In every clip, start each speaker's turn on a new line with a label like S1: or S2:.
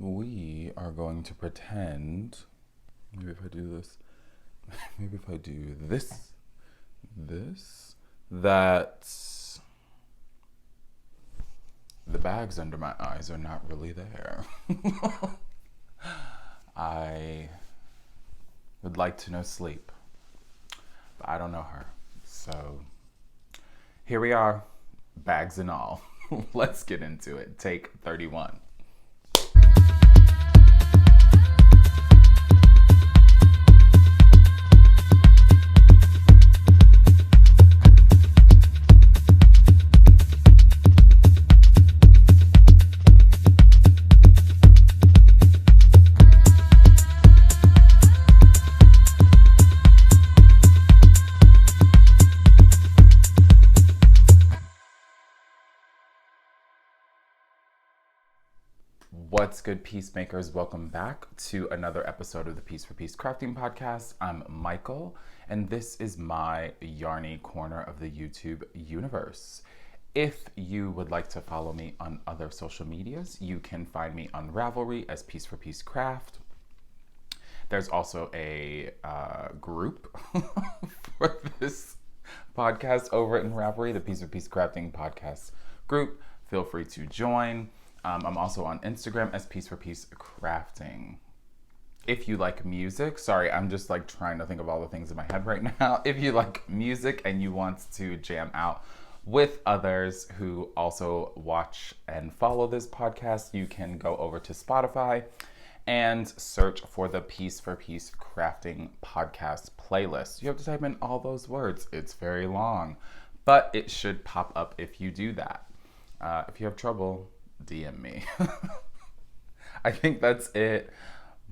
S1: we are going to pretend, maybe if I do this, that the bags under my eyes are not really there. I would like to know sleep, but I don't know her. So here we are, bags and all. Let's get into it. Take 31. What's good, peacemakers? Welcome back to another episode of the Piece4PeaceCrafting Podcast. I'm Michael, and this is my yarny corner of the YouTube universe. If you would like to follow me on other social medias, you can find me on Ravelry as Piece4PeaceCraft. There's also a group for this podcast over in Ravelry, the Piece4PeaceCrafting Podcast group. Feel free to join. I'm also on Instagram as Piece4PeaceCrafting. If you like music, sorry, I'm just like trying to think of all the things in my head right now. If you like music and you want to jam out with others who also watch and follow this podcast, you can go over to Spotify and search for the Piece4PeaceCrafting Podcast playlist. You have to type in all those words. It's very long, but it should pop up if you do that. If you have trouble, DM me. I think that's it.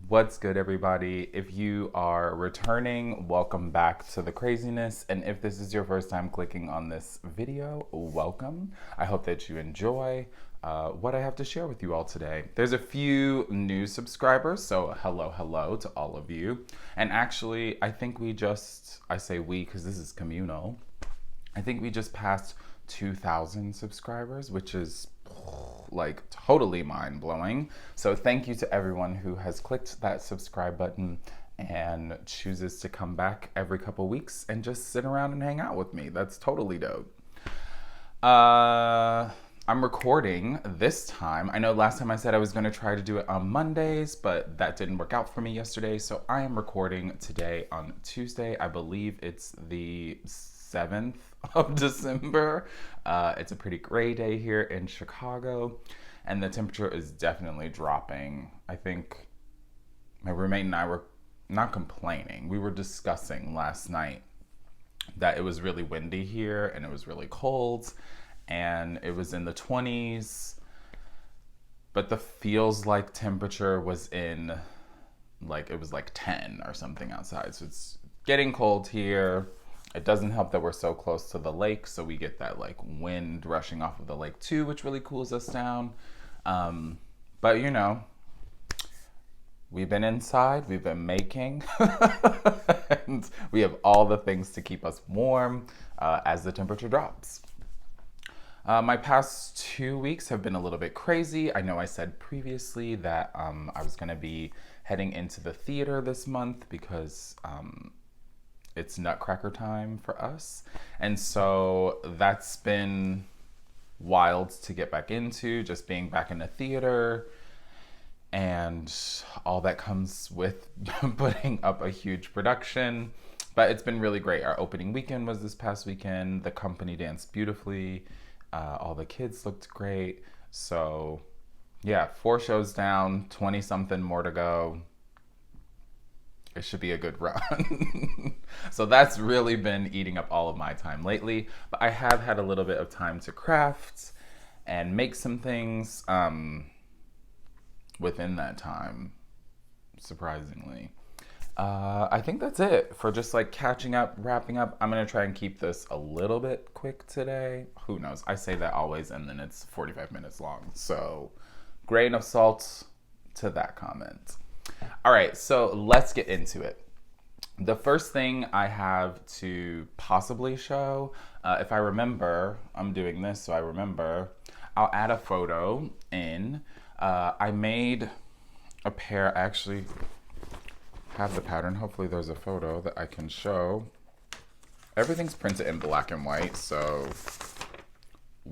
S1: What's good, everybody? If you are returning, welcome back to the craziness. And if this is your first time clicking on this video, welcome. I hope that you enjoy what I have to share with you all today. There's a few new subscribers, so hello to all of you. And actually, I think I say we because this is communal. I think we just passed 2,000 subscribers, which is like totally mind-blowing. So thank you to everyone who has clicked that subscribe button and chooses to come back every couple weeks and just sit around and hang out with me. That's totally dope. I'm recording this time. I know last time I said I was going to try to do it on Mondays, but that didn't work out for me yesterday. So I am recording today on Tuesday. I believe it's the 7th of December. It's a pretty gray day here in Chicago, and the temperature is definitely dropping. I think my roommate and I were not complaining. We were discussing last night that it was really windy here and it was really cold and it was in the 20s, but the feels like temperature was in it was like 10 or something outside. So it's getting cold here. It doesn't help that we're so close to the lake, so we get that like wind rushing off of the lake too, which really cools us down. But you know, we've been inside, we've been making, and we have all the things to keep us warm as the temperature drops. My past 2 weeks have been a little bit crazy. I know I said previously that I was gonna be heading into the theater this month because it's Nutcracker time for us. And so that's been wild to get back into, just being back in the theater and all that comes with putting up a huge production. But it's been really great. Our opening weekend was this past weekend. The company danced beautifully. All the kids looked great. So yeah, 4 shows down, 20 something more to go. It should be a good run. So that's really been eating up all of my time lately. But I have had a little bit of time to craft and make some things within that time, surprisingly. I think that's it for just like catching up, wrapping up. I'm going to try and keep this a little bit quick today. Who knows? I say that always and then it's 45 minutes long. So grain of salt to that comment. All right, so let's get into it. The first thing I have to possibly show, if I remember, I'm doing this so I remember, I'll add a photo in. I made a pair. I actually have the pattern. Hopefully there's a photo that I can show. Everything's printed in black and white, so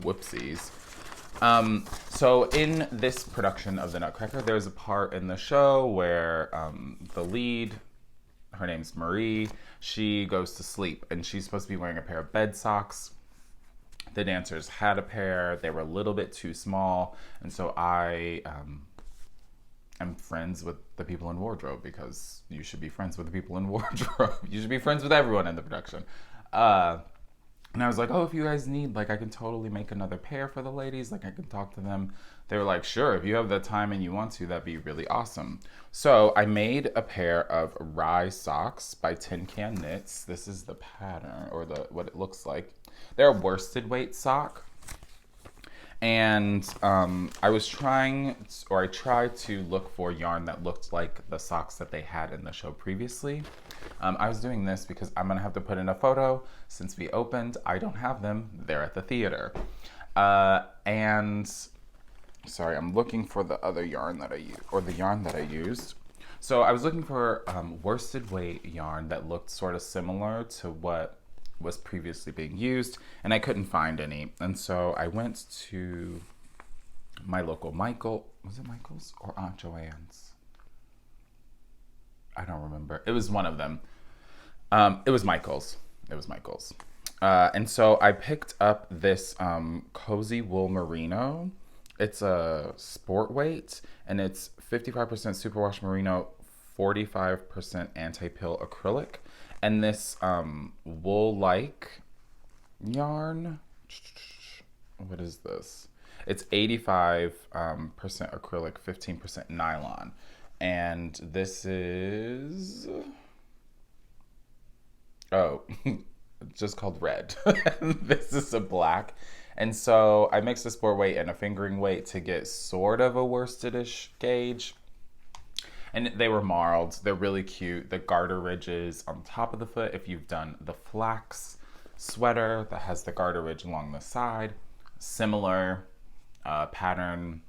S1: whoopsies. So in this production of the Nutcracker, there's a part in the show where the lead, her name's Marie, she goes to sleep and she's supposed to be wearing a pair of bed socks. The dancers had a pair. They were a little bit too small. And so I am friends with the people in wardrobe, because you should be friends with the people in wardrobe. You should be friends with everyone in the production. And I was like, oh, if you guys need, like, I can totally make another pair for the ladies. Like, I can talk to them. They were like, sure, if you have the time and you want to, that'd be really awesome. So I made a pair of rye socks by Tin Can Knits. This is the pattern, or what it looks like. They're a worsted weight sock. And I tried to look for yarn that looked like the socks that they had in the show previously. I was doing this because I'm gonna have to put in a photo. Since we opened, I don't have them. They're at the theater. And sorry, I'm looking for the other yarn that I used, or the yarn that I used. So I was looking for worsted weight yarn that looked sort of similar to what was previously being used, and I couldn't find any. And so I went to my local was it Michael's or Aunt Joanne's? I don't remember. It was one of them. It was Michael's. And so I picked up this Cozy Wool Merino. It's a sport weight, and it's 55% superwash merino, 45% anti-pill acrylic. And this wool-like yarn, what is this? It's 85% acrylic, 15% nylon. And this is, just called red. This is a black. And so I mixed a sport weight and a fingering weight to get sort of a worstedish gauge. And they were marled. They're really cute. The garter ridges on top of the foot, if you've done the flax sweater that has the garter ridge along the side, similar pattern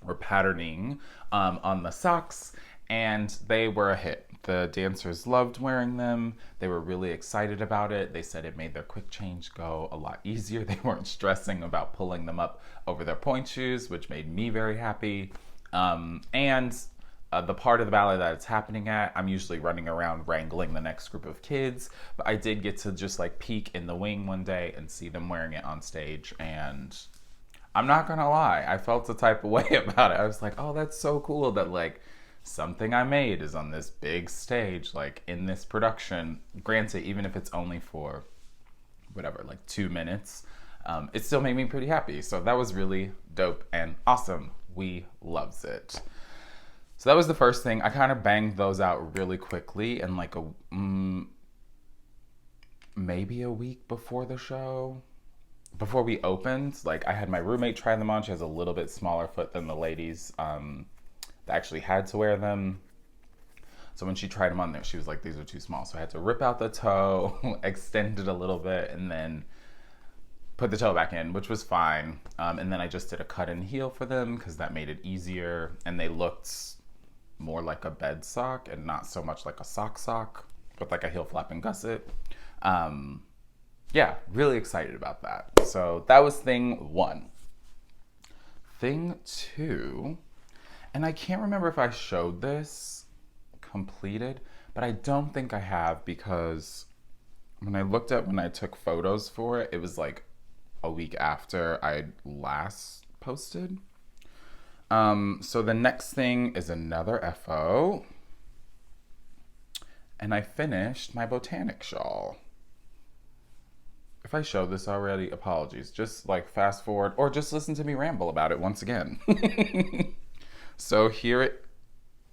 S1: or patterning on the socks, and they were a hit. The dancers loved wearing them. They were really excited about it. They said it made their quick change go a lot easier. They weren't stressing about pulling them up over their pointe shoes, which made me very happy. The part of the ballet that it's happening at, I'm usually running around wrangling the next group of kids, but I did get to just like peek in the wing one day and see them wearing it on stage, and I'm not gonna lie, I felt a type of way about it. I was like, oh, that's so cool that like something I made is on this big stage, like in this production. Granted, even if it's only for whatever, like 2 minutes, it still made me pretty happy. So that was really dope and awesome. We loves it. So that was the first thing. I kind of banged those out really quickly, and like maybe a week before the show, before we opened, like I had my roommate try them on. She has a little bit smaller foot than the ladies that actually had to wear them. So when she tried them on there, she was like, these are too small. So I had to rip out the toe, extend it a little bit, and then put the toe back in, which was fine. And then I just did a cut and heel for them because that made it easier. And they looked more like a bed sock and not so much like a sock with like a heel flap and gusset. Yeah, really excited about that. So that was thing one. Thing two, and I can't remember if I showed this completed, but I don't think I have, because when I took photos for it, it was like a week after I last posted. So the next thing is another FO, and I finished my Botanic Shawl. If I showed this already, apologies. Just like fast forward or just listen to me ramble about it once again. So here it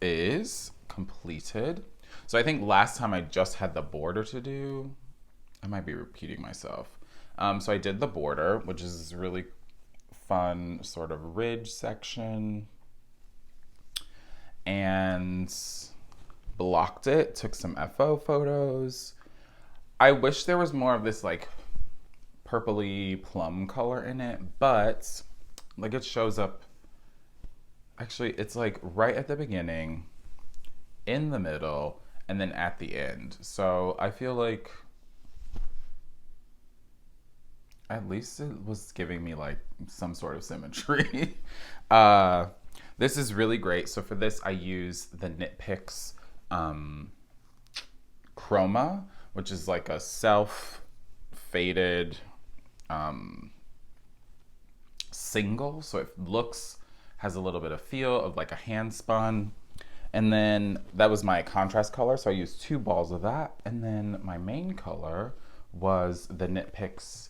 S1: is, completed. So I think last time I just had the border to do. I might be repeating myself. So I did the border, which is really fun sort of ridge section, and blocked it, took some FO photos. I wish there was more of this like purpley plum color in it, but like it shows up, Actually, it's like right at the beginning, in the middle, and then at the end. So I feel like at least it was giving me like some sort of symmetry. uh, this is really great. So for this, I use the KnitPicks Chroma, which is like a self-faded single. So it has a little bit of feel of like a hand spun. And then that was my contrast color. So I used 2 balls of that. And then my main color was the KnitPicks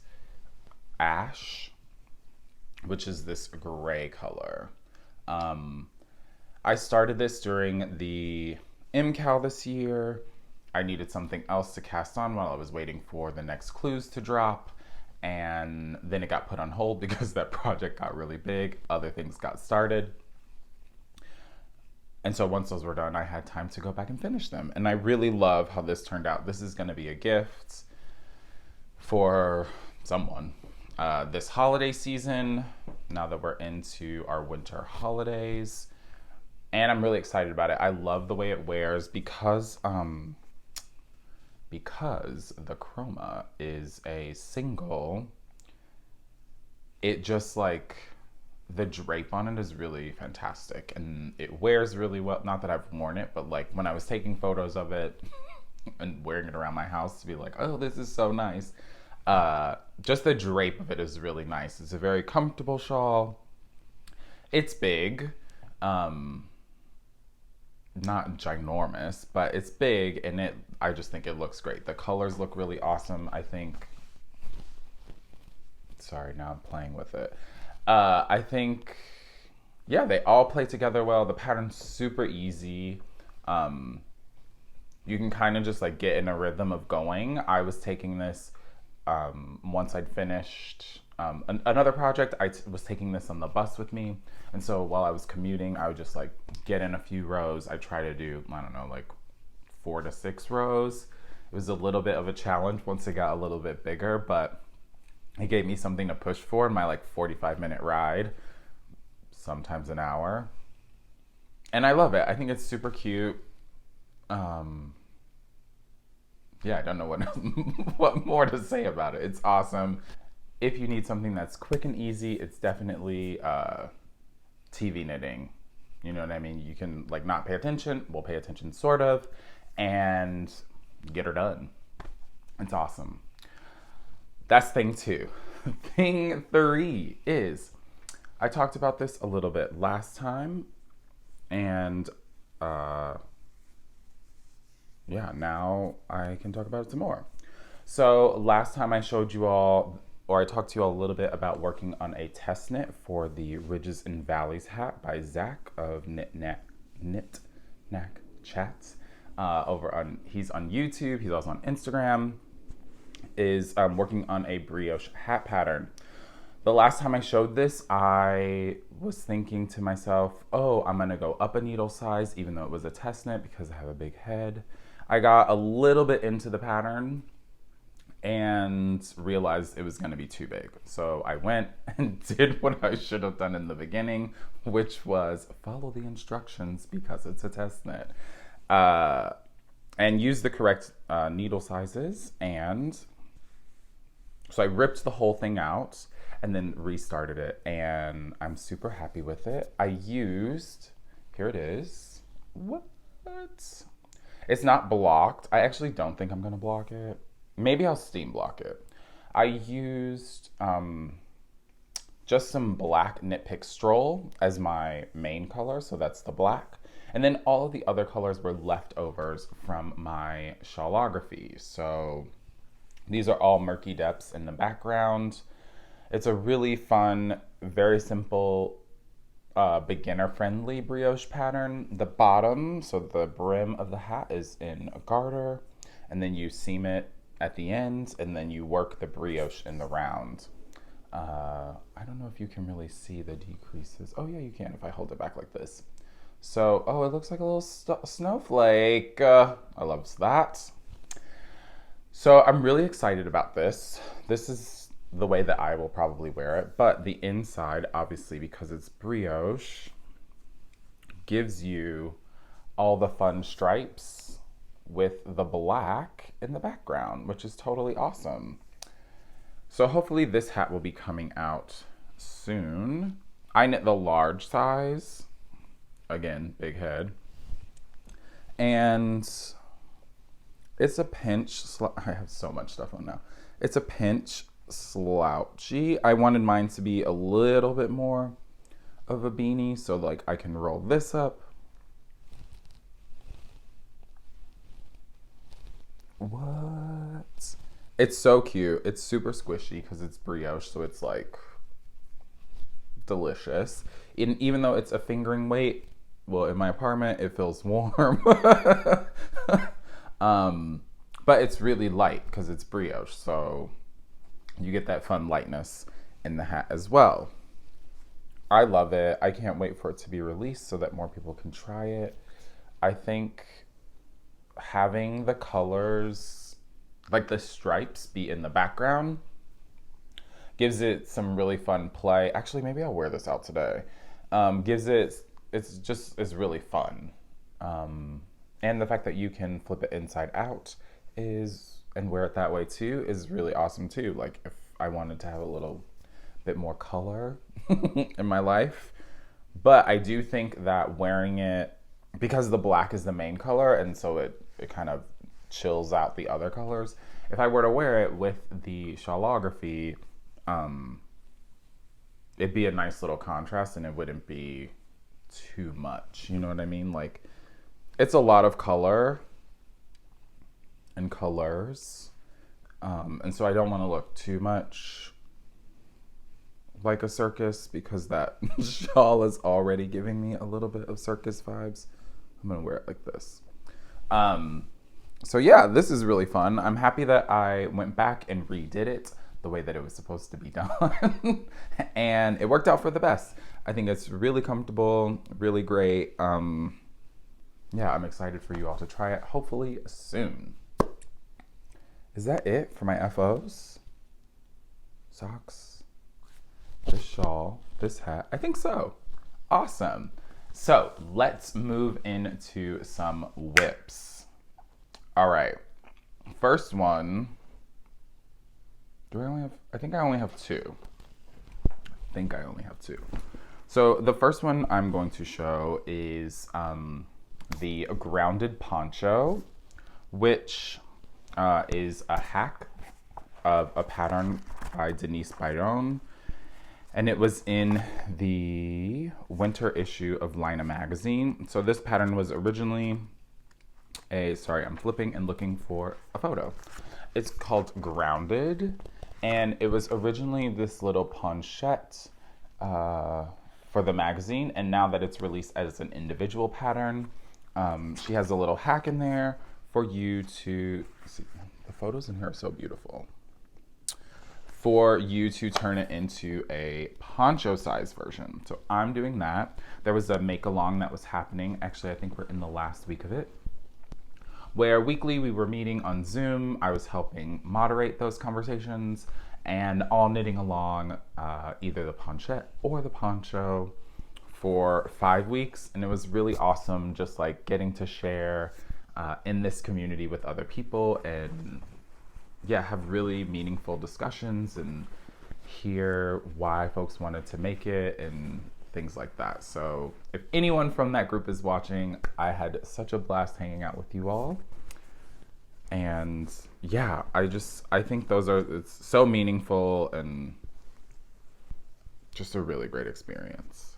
S1: Ash, which is this gray color. I started this during the MKAL this year. I needed something else to cast on while I was waiting for the next clues to drop. And then it got put on hold because that project got really big. Other things got started. And so once those were done, I had time to go back and finish them. And I really love how this turned out. This is going to be a gift for someone this holiday season, now that we're into our winter holidays. And I'm really excited about it. I love the way it wears because the chroma is a single. It just like, the drape on it is really fantastic and it wears really well. Not that I've worn it, but like when I was taking photos of it and wearing it around my house to be like, oh, this is so nice. Just the drape of it is really nice. It's a very comfortable shawl. It's big, not ginormous, but it's big, and I just think it looks great. The colors look really awesome. I think, sorry, now I'm playing with it. I think, yeah, they all play together well. The pattern's super easy. You can kind of just like get in a rhythm of going. I was taking this once I'd finished another project. I was taking this on the bus with me, and so while I was commuting, I would just like get in a few rows. I try to do, I don't know, like 4 to 6 rows. It was a little bit of a challenge once it got a little bit bigger, but it gave me something to push for in my like 45-minute ride, sometimes an hour. And I love it. I think it's super cute. Yeah, I don't know what more to say about it. It's awesome. If you need something that's quick and easy, it's definitely TV knitting. You know what I mean? You can like not pay attention. We'll pay attention sort of, and get her done. It's awesome. That's thing 2. Thing 3 is, I talked about this a little bit last time, and yeah, now I can talk about it some more. So last time I showed you all, or I talked to you all a little bit about working on a test knit for the Ridges and Valleys hat by Zach of Knack Chats. He's on YouTube. He's also on Instagram. Is working on a brioche hat pattern. The last time I showed this, I was thinking to myself, oh, I'm gonna go up a needle size, even though it was a test knit because I have a big head. I got a little bit into the pattern and realized it was gonna be too big. So I went and did what I should have done in the beginning, which was follow the instructions because it's a test knit. And use the correct needle sizes. And so I ripped the whole thing out and then restarted it, and I'm super happy with it. I used, here it is. What? It's not blocked. I actually don't think I'm gonna block it. Maybe I'll steam block it. I used just some black KnitPicks Stroll as my main color, so that's the black. And then all of the other colors were leftovers from my Shawlography. So these are all murky depths in the background. It's a really fun, very simple, beginner-friendly brioche pattern. The bottom, so the brim of the hat is in a garter, and then you seam it at the end, and then you work the brioche in the round. I don't know if you can really see the decreases. Oh yeah, you can if I hold it back like this. So, oh, it looks like a little snowflake. I love that. So I'm really excited about this. This is the way that I will probably wear it, but the inside, obviously, because it's brioche, gives you all the fun stripes with the black in the background, which is totally awesome. So hopefully this hat will be coming out soon. I knit the large size. Again, big head. And it's a pinch, I have so much stuff on now. It's a pinch slouchy. I wanted mine to be a little bit more of a beanie, so like I can roll this up. What? It's so cute. It's super squishy because it's brioche, so it's like delicious. Even though it's a fingering weight, well, in my apartment, it feels warm. But it's really light because it's brioche, so you get that fun lightness in the hat as well. I love it. I can't wait for it to be released so that more people can try it. I think having the colors, like the stripes, be in the background gives it some really fun play. Actually, maybe I'll wear this out today. It's really fun. And the fact that you can flip it inside out and wear it that way too is really awesome too. Like if I wanted to have a little bit more color in my life. But I do think that wearing it, because the black is the main color and so it kind of chills out the other colors. If I were to wear it with the Shawlography, it'd be a nice little contrast and it wouldn't be too much. You know what I mean? Like it's a lot of color and colors. And so I don't want to look too much like a circus because that shawl is already giving me a little bit of circus vibes. I'm gonna wear it like this. So yeah, this is really fun. I'm happy that I went back and redid it the way that it was supposed to be done. And it worked out for the best. I think it's really comfortable, really great. Yeah, I'm excited for you all to try it, hopefully soon. Is that it for my FOs? Socks, this shawl, this hat? I think so. Awesome. So let's move into some whips. All right. First one. I think I only have two. So the first one I'm going to show is the Grounded Poncho, which is a hack of a pattern by Denise Byron. And it was in the winter issue of Lina magazine. So this pattern was originally I'm flipping and looking for a photo. It's called Grounded. And it was originally this little ponchette for the magazine. And now that it's released as an individual pattern, she has a little hack in there for you to see. The photos in here are so beautiful. For you to turn it into a poncho size version. So I'm doing that. There was a make along that was happening. Actually, I think we're in the last week of it, where weekly we were meeting on Zoom. I was helping moderate those conversations and all knitting along either the ponchette or the poncho for 5 weeks. And it was really awesome just like getting to share in this community with other people and have really meaningful discussions and hear why folks wanted to make it and things like that. So if anyone from that group is watching, I had such a blast hanging out with you all. And yeah, I think it's so meaningful and just a really great experience.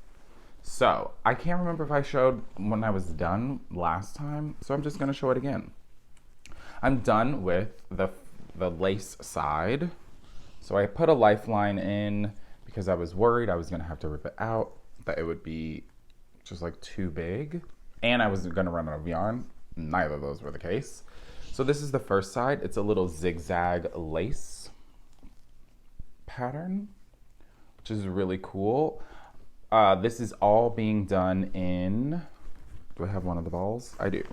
S1: So I can't remember if I showed when I was done last time, so I'm just gonna show it again. I'm done with the lace side. So I put a lifeline in because I was worried I was gonna have to rip it out, that it would be just like too big, and I was gonna run out of yarn. Neither of those were the case. So this is the first side. It's a little zigzag lace pattern, which is really cool. This is all being done in, do I have one of the balls? I do.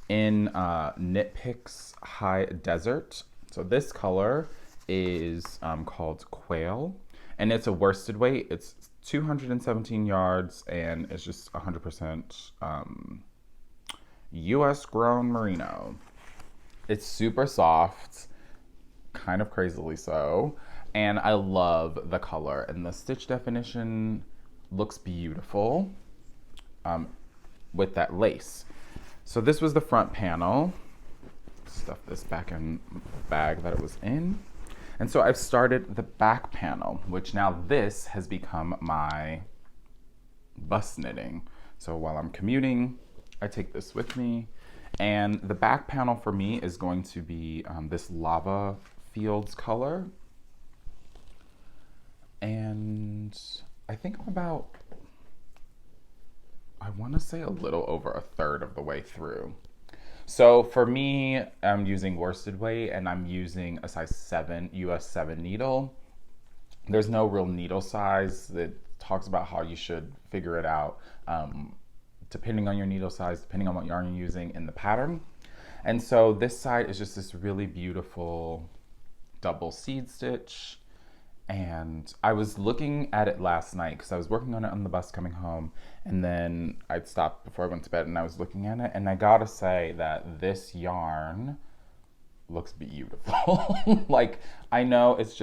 S1: In KnitPicks High Desert. So this color is called Quail, And it's a worsted weight. It's 217 yards, and it's just 100% US grown merino. It's super soft, kind of crazily so, and I love the color, and the stitch definition looks beautiful with that lace. So this was the front panel. Stuff this back in the bag that it was in. And so I've started the back panel, which now this has become my bust knitting. So while I'm commuting, I take this with me. And the back panel for me is going to be this lava fields color. And I think I'm about, I want to say a little over a third of the way through. So for me, I'm using worsted weight, and I'm using a size 7, US 7 needle. There's no real needle size that talks about how you should figure it out depending on your needle size, depending on what yarn you're using in the pattern. And so this side is just this really beautiful double seed stitch. And I was looking at it last night because I was working on it on the bus coming home, and then I'd stopped before I went to bed and I was looking at it, and I gotta say that this yarn looks beautiful. Like, I know it's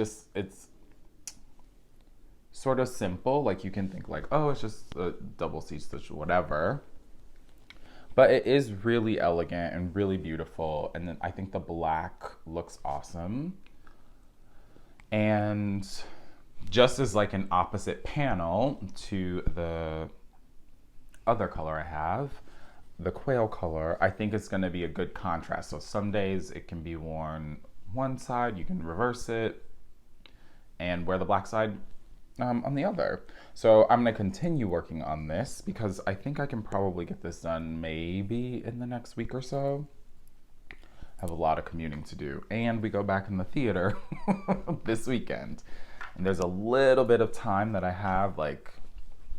S1: sort of simple. Like, you can think like, oh, it's just a double seed stitch or whatever. But it is really elegant and really beautiful. And then I think the black looks awesome. And just as like an opposite panel to the other color I have, the quail color, I think it's going to be a good contrast. So some days it can be worn one side, you can reverse it, and wear the black side on the other. So I'm going to continue working on this because I think I can probably get this done maybe in the next week or so. Have a lot of commuting to do, and we go back in the theater this weekend, and there's a little bit of time that I have like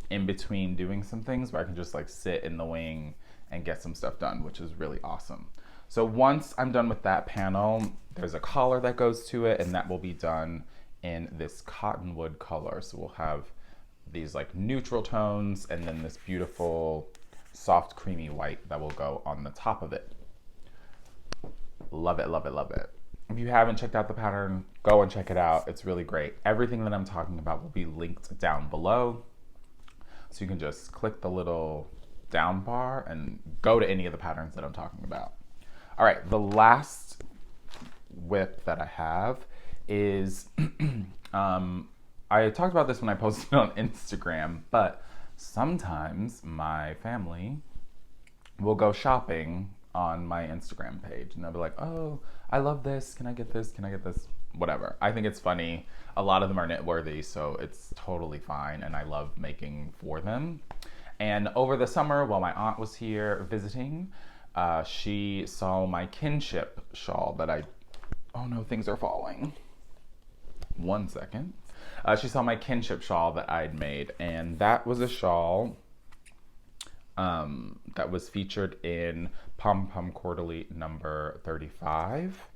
S1: in between doing some things where I can just like sit in the wing and get some stuff done, which is really awesome. So once I'm done with that panel, there's a collar that goes to it, and that will be done in this cottonwood color. So we'll have these like neutral tones and then this beautiful soft creamy white that will go on the top of it. Love it, love it, love it. If you haven't checked out the pattern, go and check it out. It's really great. Everything that I'm talking about will be linked down below. So you can just click the little down bar and go to any of the patterns that I'm talking about. All right, the last whip that I have is, I talked about this when I posted it on Instagram, but sometimes my family will go shopping on my Instagram page, and they'll be like, oh, I love this, can I get this, can I get this, whatever. I think it's funny. A lot of them are knit worthy, so it's totally fine, and I love making for them. And over the summer, while my aunt was here visiting, she saw my kinship shawl that oh no, things are falling. 1 second. She saw my kinship shawl that I'd made, and that was a shawl that was featured in Pom Pom Quarterly number 35.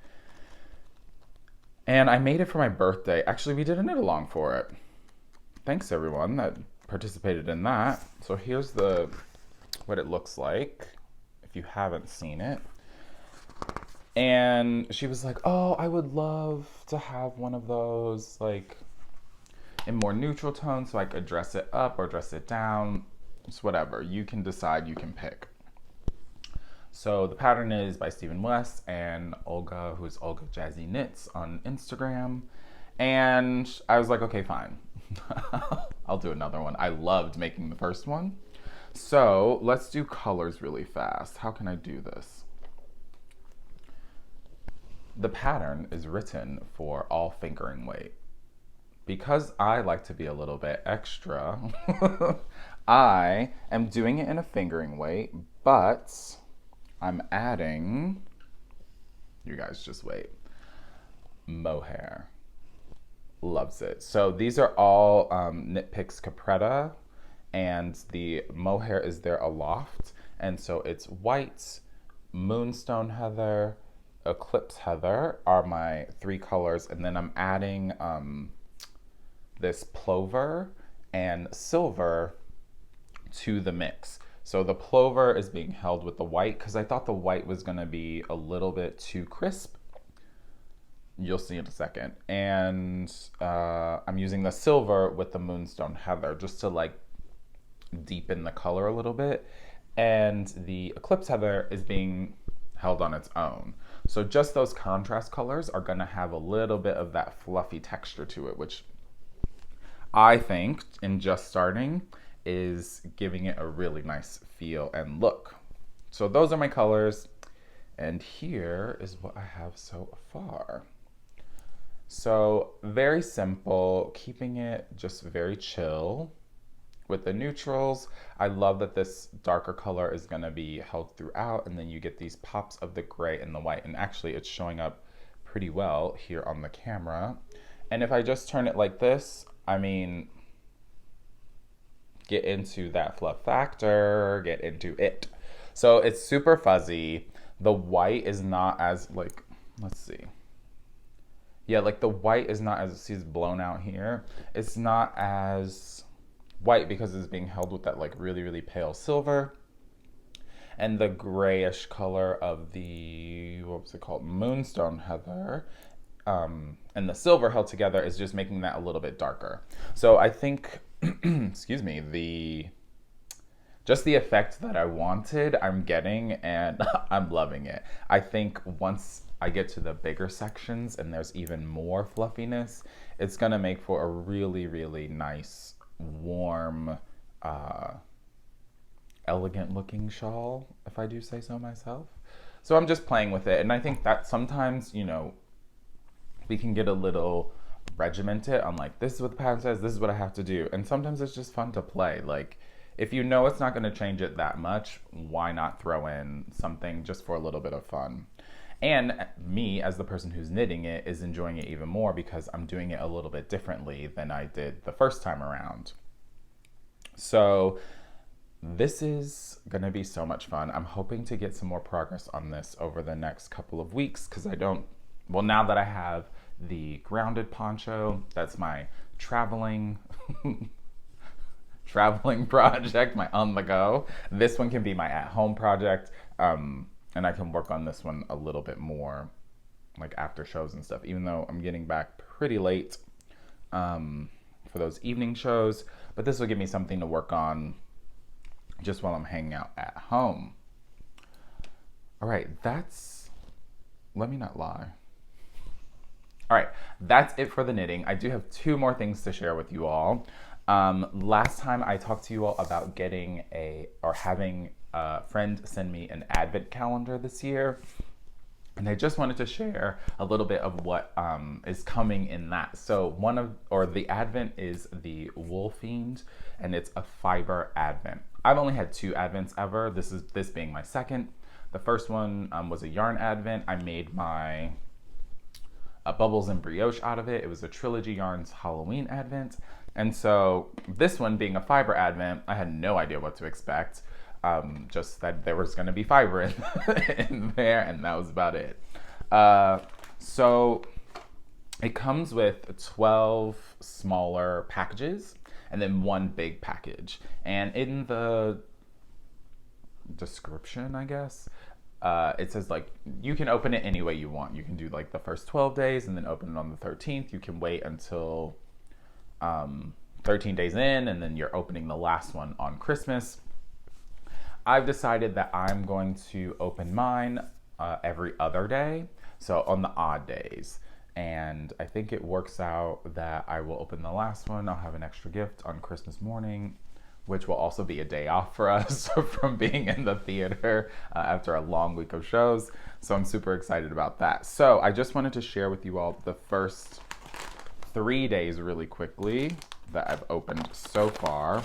S1: And I made it for my birthday. Actually, we did a knit along for it. Thanks everyone that participated in that. So here's what it looks like if you haven't seen it. And she was like, oh, I would love to have one of those like in more neutral tones so I could dress it up or dress it down. It's whatever. You can decide, you can pick. So the pattern is by Stephen West and Olga, who's Olga Jazzy Knits on Instagram. And I was like, okay, fine. I'll do another one. I loved making the first one. So let's do colors really fast. How can I do this? The pattern is written for all fingering weight. Because I like to be a little bit extra, I am doing it in a fingering weight, but I'm adding, you guys just wait, mohair. Loves it. So these are all KnitPicks Capretta, and the mohair is there aloft. And so it's white, moonstone heather, eclipse heather are my 3 colors, and then I'm adding this plover and silver to the mix. So the plover is being held with the white because I thought the white was going to be a little bit too crisp. You'll see in a second. And I'm using the silver with the Moonstone Heather just to like deepen the color a little bit. And the Eclipse Heather is being held on its own. So just those contrast colors are going to have a little bit of that fluffy texture to it, which I think in just starting is giving it a really nice feel and look. So those are my colors. And here is what I have so far. So very simple, keeping it just very chill. With the neutrals, I love that this darker color is going to be held throughout, and then you get these pops of the gray and the white, and actually it's showing up pretty well here on the camera. And if I just turn it like this, I mean, get into that fluff factor, get into it. So it's super fuzzy. The white is not as like, let's see. Yeah, like the white is not as, see, it's blown out here. It's not as white because it's being held with that like really, really pale silver. And the grayish color of the, what was it called? Moonstone Heather. And the silver held together is just making that a little bit darker. So I think, excuse me, just the effect that I wanted, I'm getting, and I'm loving it. I think once I get to the bigger sections and there's even more fluffiness, it's gonna make for a really, really nice, warm, elegant looking shawl, if I do say so myself. So I'm just playing with it, and I think that sometimes, you know, we can get a little regimented on like, this is what the pattern says, this is what I have to do. And sometimes it's just fun to play. Like, if you know it's not gonna change it that much, why not throw in something just for a little bit of fun? And me, as the person who's knitting it, is enjoying it even more because I'm doing it a little bit differently than I did the first time around. So this is gonna be so much fun. I'm hoping to get some more progress on this over the next couple of weeks because well, now that I have the grounded poncho, that's my traveling project, my on the go. This one can be my at home project. And I can work on this one a little bit more like after shows and stuff, even though I'm getting back pretty late for those evening shows. But this will give me something to work on just while I'm hanging out at home. All right, let me not lie. All right, that's it for the knitting. I do have 2 more things to share with you all. Last time I talked to you all about having a friend send me an advent calendar this year. And I just wanted to share a little bit of what is coming in that. So the advent is the Wool Fiend, and it's a fiber advent. I've only had 2 advents ever. This being my second. The first one was a yarn advent. I made my bubbles and brioche out of it. It was a Trilogy Yarns Halloween advent. And so this one being a fiber advent, I had no idea what to expect. Just that there was going to be fiber in there, and that was about it. So it comes with 12 smaller packages and then 1 big package. And in the description, I guess, it says like you can open it any way you want. You can do like the first 12 days and then open it on the 13th. You can wait until 13 days in, and then you're opening the last one on Christmas. I've decided that I'm going to open mine every other day, so on the odd days. And I think it works out that I will open the last one. I'll have an extra gift on Christmas morning, which will also be a day off for us from being in the theater after a long week of shows. So I'm super excited about that. So I just wanted to share with you all the first 3 days really quickly that I've opened so far.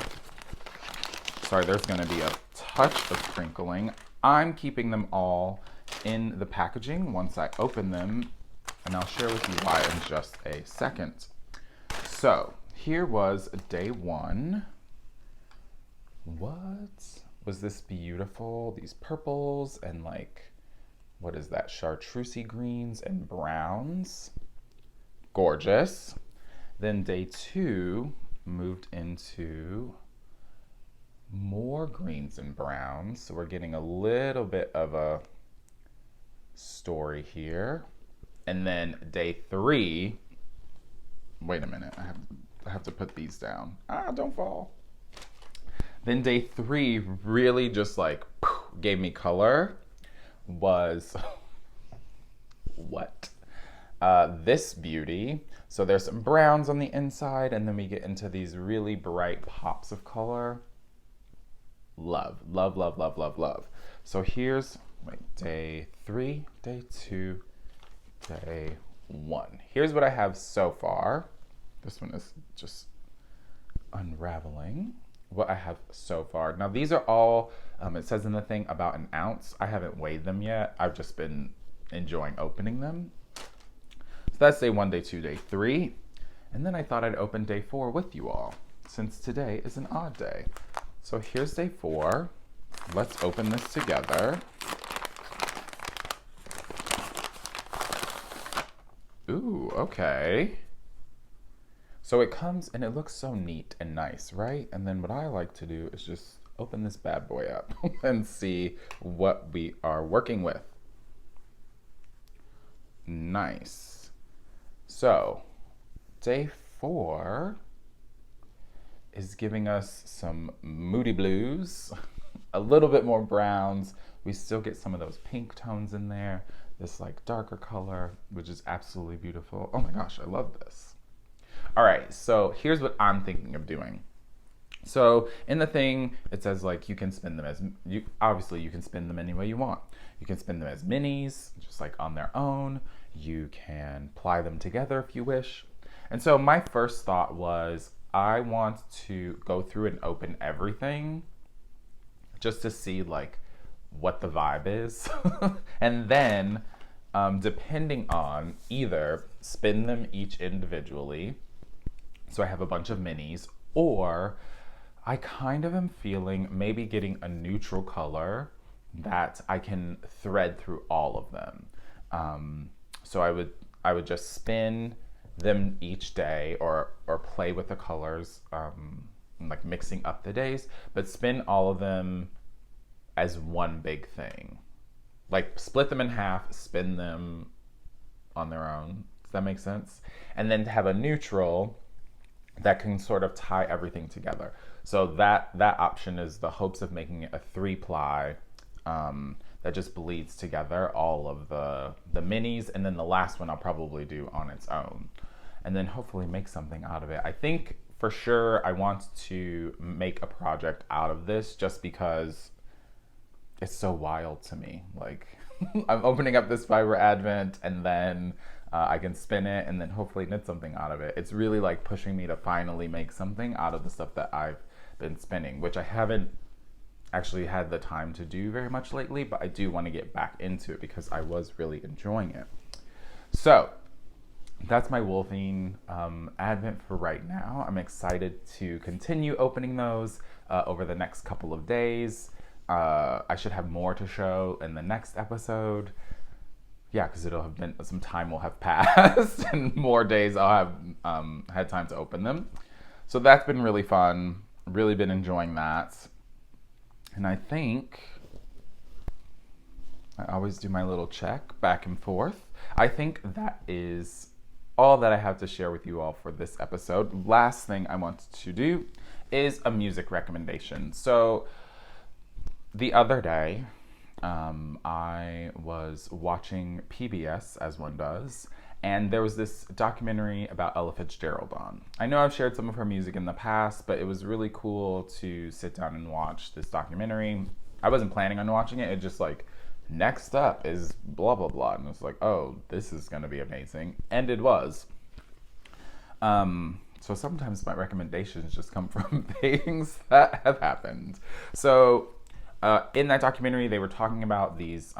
S1: Sorry, there's gonna be a touch of crinkling. I'm keeping them all in the packaging once I open them, and I'll share with you why in just a second. So here was day 1. What was this beautiful? These purples and like, what is that? Chartreusey greens and browns. Gorgeous. Then day 2 moved into more greens and browns. So we're getting a little bit of a story here. And then day 3, wait a minute, I have to put these down. Don't fall. Then day 3 really just like gave me color was what? This beauty. So there's some browns on the inside, and then we get into these really bright pops of color. Love, love, love, love, love, love. So here's day 3, day 2, day 1. Here's what I have so far. This one is just unraveling. What I have so far. Now these are all, it says in the thing about an ounce. I haven't weighed them yet. I've just been enjoying opening them. So that's day 1, day 2, day 3. And then I thought I'd open day 4 with you all, since today is an odd day. So here's day 4. Let's open this together. Ooh, okay. So it comes and it looks so neat and nice, right? And then what I like to do is just open this bad boy up and see what we are working with. Nice. So day 4 is giving us some moody blues, a little bit more browns. We still get some of those pink tones in there, this like darker color, which is absolutely beautiful. Oh my gosh, I love this. All right, so here's what I'm thinking of doing. So in the thing, it says like you can spin them as, obviously you can spin them any way you want. You can spin them as minis, just like on their own. You can ply them together if you wish. And so my first thought was I want to go through and open everything just to see like what the vibe is. And then depending on, either spin them each individually, so I have a bunch of minis, or I kind of am feeling maybe getting a neutral color that I can thread through all of them. So I would just spin them each day, or play with the colors, like mixing up the days, but spin all of them as one big thing. Like split them in half, spin them on their own. Does that make sense? And then to have a neutral that can sort of tie everything together. So that option is the hopes of making it a 3-ply that just bleeds together all of the minis, and then the last one I'll probably do on its own, and then hopefully make something out of it. I think for sure I want to make a project out of this just because it's so wild to me. Like I'm opening up this fiber advent, and then I can spin it and then hopefully knit something out of it. It's really like pushing me to finally make something out of the stuff that I've been spinning, which I haven't actually had the time to do very much lately, but I do want to get back into it because I was really enjoying it. So that's my Wolfing advent for right now. I'm excited to continue opening those over the next couple of days. I should have more to show in the next episode. Yeah, because it'll have been some time will have passed and more days I'll have had time to open them. So that's been really fun. Really been enjoying that. And I think I always do my little check back and forth. I think that is all that I have to share with you all for this episode. Last thing I want to do is a music recommendation. So the other day, I was watching PBS, as one does, and there was this documentary about Ella Fitzgerald on. I know I've shared some of her music in the past, but it was really cool to sit down and watch this documentary. I wasn't planning on watching it. It just like, next up is blah, blah, blah. And it's like, oh, this is going to be amazing. And it was. So sometimes my recommendations just come from things that have happened. So in that documentary, they were talking about these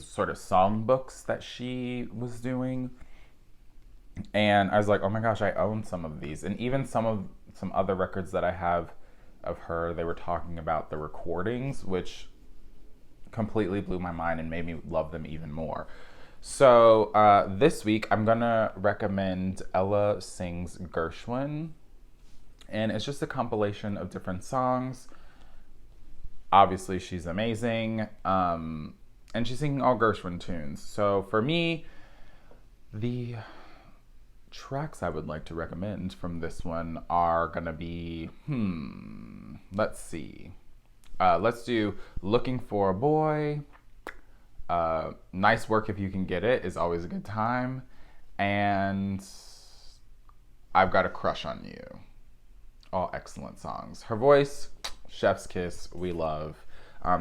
S1: sort of songbooks that she was doing, and I was like, oh my gosh, I own some of these, and even some other records that I have of her. They were talking about the recordings, which completely blew my mind and made me love them even more. So this week I'm gonna recommend Ella Sings Gershwin, and it's just a compilation of different songs. Obviously, she's amazing, and she's singing all Gershwin tunes. So for me, the tracks I would like to recommend from this one are gonna be, let's see. Let's do Looking for a Boy. Nice Work If You Can Get It is always a good time. And I've Got a Crush on You. All excellent songs. Her voice, chef's kiss, we love.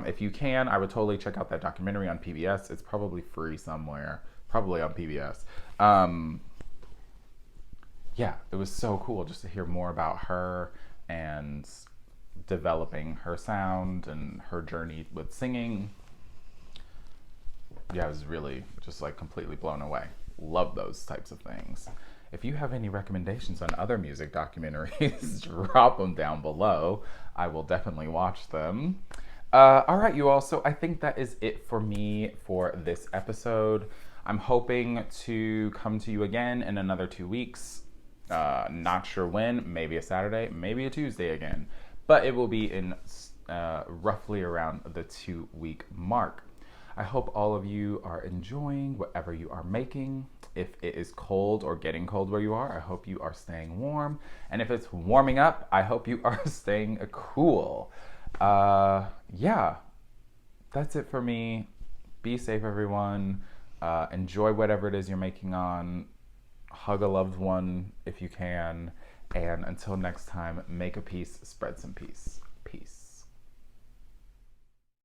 S1: If you can, I would totally check out that documentary on PBS. It's probably free somewhere. Probably on PBS. Yeah, it was so cool just to hear more about her and developing her sound and her journey with singing. Yeah, I was really just like completely blown away. Love those types of things. If you have any recommendations on other music documentaries, drop them down below. I will definitely watch them. All right, you all. So I think that is it for me for this episode. I'm hoping to come to you again in another 2 weeks. Not sure when, maybe a Saturday, maybe a Tuesday again. But it will be in roughly around the 2-week mark. I hope all of you are enjoying whatever you are making. If it is cold or getting cold where you are, I hope you are staying warm. And if it's warming up, I hope you are staying cool. Yeah, that's it for me. Be safe, everyone. Enjoy whatever it is you're making on. Hug a loved one if you can. And until next time, make a piece, spread some peace. Peace.